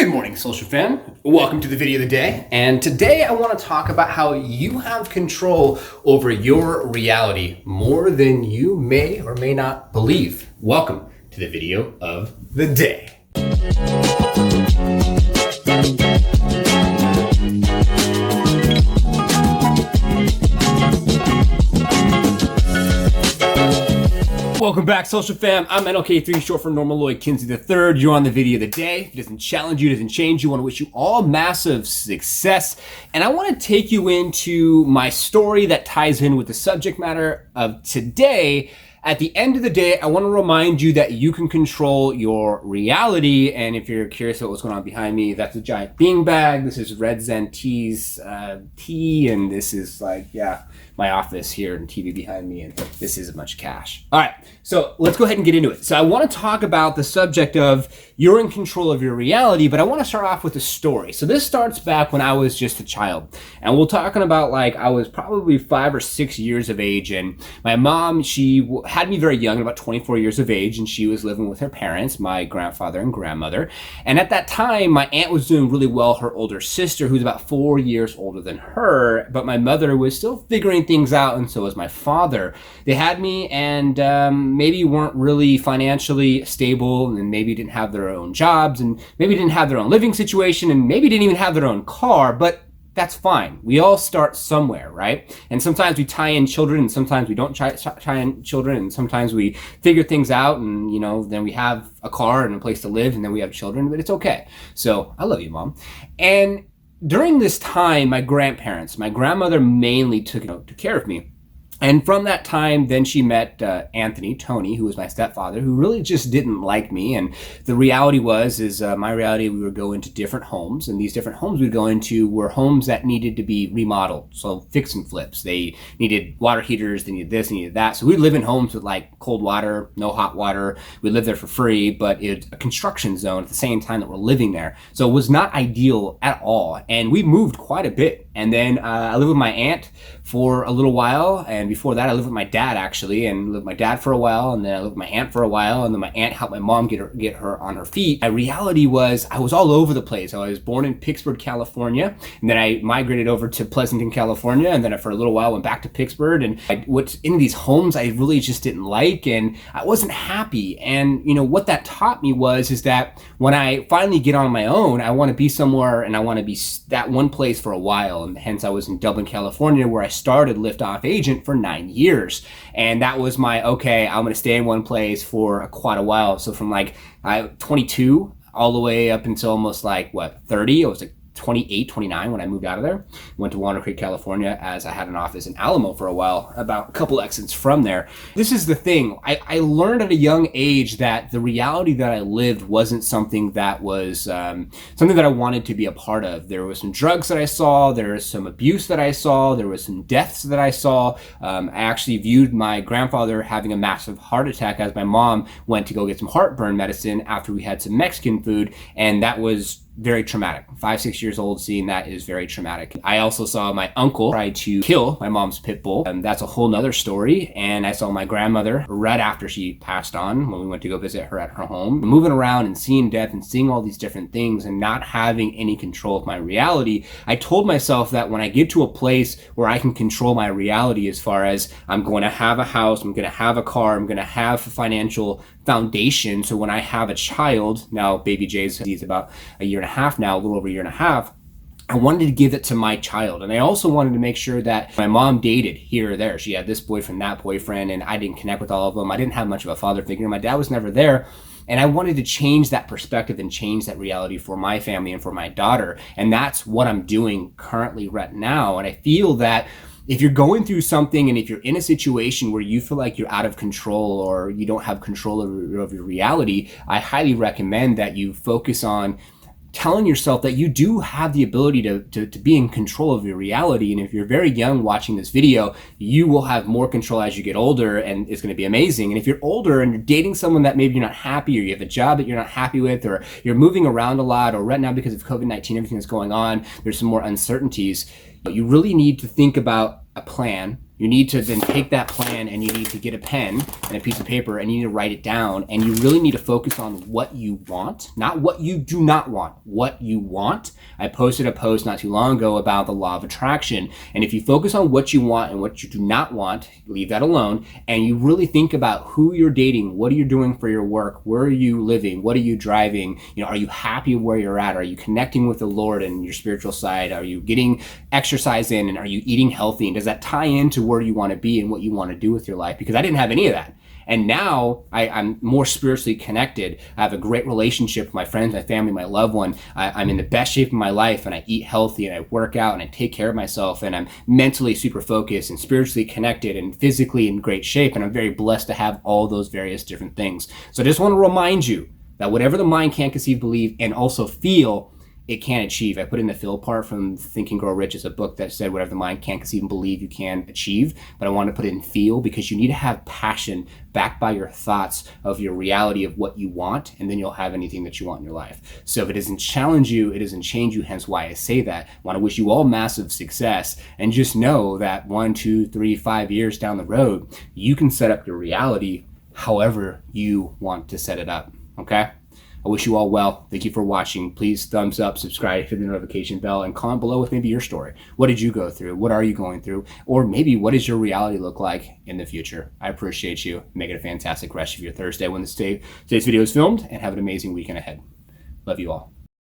Good morning, social fam. Welcome to the video of the day. And today I want to talk about how you have control over your reality more than you may or may not believe. Welcome to the video of the day. Welcome back, social fam. I'm NLKIII, short for Norman Lloyd Kinsey III. You're on the video of the day. If it doesn't challenge you, doesn't change you, I want to wish you all massive success. And I want to take you into my story that ties in with the subject matter of today. At the end of the day, I want to remind you that you can control your reality. And if you're curious about what's going on behind me, that's a giant beanbag. This is Red Zen Tea's tea. And this is my office here and TV behind me. And this is a bunch of cash. All right, so let's go ahead and get into it. So I want to talk about the subject of you're in control of your reality, but I want to start off with a story. So this starts back when I was just a child. And we're talking about I was probably 5 or 6 years of age. And my mom, she had me very young, about 24 years of age, and she was living with her parents, my grandfather and grandmother. And at that time, my aunt was doing really well, her older sister, who's about 4 years older than her, but my mother was still figuring things out, and so was my father. They had me and maybe weren't really financially stable, and maybe didn't have their own jobs, and maybe didn't have their own living situation, and maybe didn't even have their own car, but that's fine. We all start somewhere, right? And sometimes we tie in children, and sometimes we don't tie in children, and sometimes we figure things out, and then we have a car and a place to live, and then we have children, but it's okay. So I love you, Mom. And during this time, my grandparents, my grandmother mainly took care of me. And from that time, then she met Tony, who was my stepfather, who really just didn't like me. And the reality was my reality, we would go into different homes, and these different homes we'd go into were homes that needed to be remodeled. So fix and flips. They needed water heaters, they needed this, they needed that. So we'd live in homes with cold water, no hot water. We lived there for free, but it's a construction zone at the same time that we're living there. So it was not ideal at all. And we moved quite a bit. And then I lived with my aunt for a little while, and before that I lived with my dad actually, and lived with my dad for a while, and then I lived with my aunt for a while, and then my aunt helped my mom get her on her feet. My reality was I was all over the place. I was born in Pittsburgh, California, and then I migrated over to Pleasanton, California, and then for a little while went back to Pittsburgh, and what's in these homes I really just didn't like, and I wasn't happy. And what that taught me is that when I finally get on my own, I want to be somewhere, and I want to be that one place for a while. And hence I was in Dublin, California, where I started Liftoff Agent for 9 years. And that was my, okay, I'm going to stay in one place for quite a while. So from 22 all the way up until almost 30, I was 28, 29 when I moved out of there. Went to Walnut Creek, California, as I had an office in Alamo for a while, about a couple exits from there. This is the thing. I learned at a young age that the reality that I lived wasn't something that was something that I wanted to be a part of. There was some drugs that I saw. There was some abuse that I saw. There was some deaths that I saw. I actually viewed my grandfather having a massive heart attack as my mom went to go get some heartburn medicine after we had some Mexican food, and that was very traumatic. 5, 6 years old, seeing that is very traumatic. I also saw my uncle try to kill my mom's pit bull, and that's a whole nother story. And I saw my grandmother right after she passed on, when we went to go visit her at her home, moving around and seeing death and seeing all these different things and not having any control of my reality. I told myself that when I get to a place where I can control my reality, as far as I'm going to have a house, I'm going to have a car, I'm going to have a financial foundation, so when I have a child, now BABYJ is about a year and a half now, a little over a year and a half, I wanted to give it to my child. And I also wanted to make sure that my mom dated here or there. She had this boyfriend, that boyfriend, and I didn't connect with all of them. I didn't have much of a father figure. My dad was never there. And I wanted to change that perspective and change that reality for my family and for my daughter. And that's what I'm doing currently right now. And I feel that if you're going through something, and if you're in a situation where you feel like you're out of control or you don't have control of your reality, I highly recommend that you focus on telling yourself that you do have the ability to be in control of your reality. And if you're very young watching this video, you will have more control as you get older, and it's going to be amazing. And if you're older and you're dating someone that maybe you're not happy, or you have a job that you're not happy with, or you're moving around a lot, or right now because of COVID-19, everything that's going on, there's some more uncertainties, but you really need to think about a plan You need to then take that plan and you need to get a pen and a piece of paper and you need to write it down, and you really need to focus on what you want, not what you do not want, what you want. I posted a post not too long ago about the law of attraction. And if you focus on what you want and what you do not want, leave that alone, and you really think about who you're dating, what are you doing for your work, where are you living, what are you driving, are you happy where you're at, are you connecting with the Lord and your spiritual side, are you getting exercise in, and are you eating healthy, and does that tie into where you want to be and what you want to do with your life? Because I didn't have any of that. And now I'm more spiritually connected. I have a great relationship with my friends, my family, my loved one. I'm in the best shape of my life, and I eat healthy, and I work out, and I take care of myself, and I'm mentally super focused and spiritually connected and physically in great shape. And I'm very blessed to have all those various different things. So I just want to remind you that whatever the mind can't conceive, believe, and also feel, it can achieve. I put in the feel part from Think and Grow Rich. It's a book that said whatever the mind can't conceive and believe, you can achieve. But I want to put it in feel, because you need to have passion backed by your thoughts of your reality of what you want, and then you'll have anything that you want in your life. So if it doesn't challenge you, it doesn't change you, hence why I say that. I want to wish you all massive success, and just know that 1, 2, 3, 5 years down the road, you can set up your reality however you want to set it up, okay? I wish you all well. Thank you for watching. Please thumbs up, subscribe, hit the notification bell, and comment below with maybe your story. What did you go through? What are you going through? Or maybe what does your reality look like in the future? I appreciate you. Make it a fantastic rest of your Thursday when today's video is filmed, and have an amazing weekend ahead. Love you all.